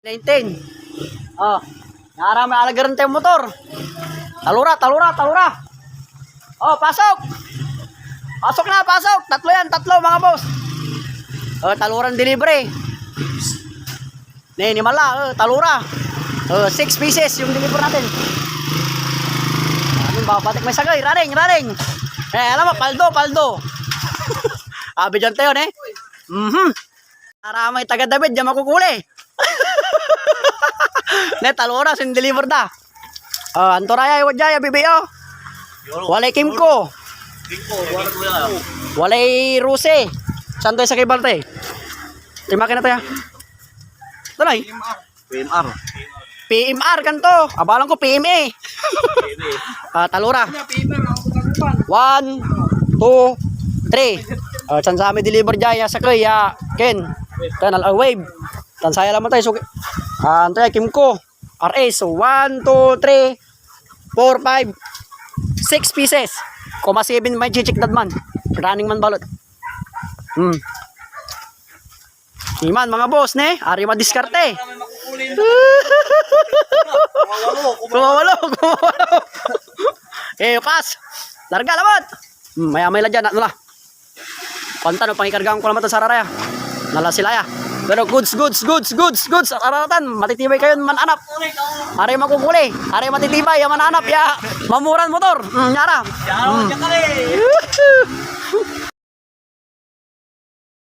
19. Oh, naarami alagaran tayo motor. Talura, talura, talura. Oh, pasok. Pasok na, pasok. Tatlo yan, tatlo mga boss. Oh, taluran delivery. Ni mala, talura. 6 pieces yung deliver natin. Anong babatik may sagay, raring, raring. Alam mo, paldo, paldo. Abi dyan tayo, Aramay taga David, dyan makukuli. Ne, talura, sin deliver da. Antoraya, iwadjaya, BBO. Walay Kimco. Walay Ruse. Saan tayo sa Kibarte? Timaki na tayo. Talay. PMR. PMR kanto. Abalang ko PMA. Talura. 1, 2, 3. Saan sa amin deliver jaya sa kaya Ken. Kanal wave. Tan saya lamang tayo. Anto ya Kimco. RS. So 1, 2, 3, 4, 5, 6 pieces. 0.7 may chichik dadman. Running man balot. Iman mga boss ne. Ari madiskarte. Kumawalo. Pas. Larga lamot. Maya-maya lang dyan. Ano la? Pantano, pangikargaan ko naman ito sa raraya. Nala sila ya. Pero goods. Araratan, matitibay kayo mananap. Ari makukuli. Ari matitibay, mananap ya. Mamuran motor. Nyara.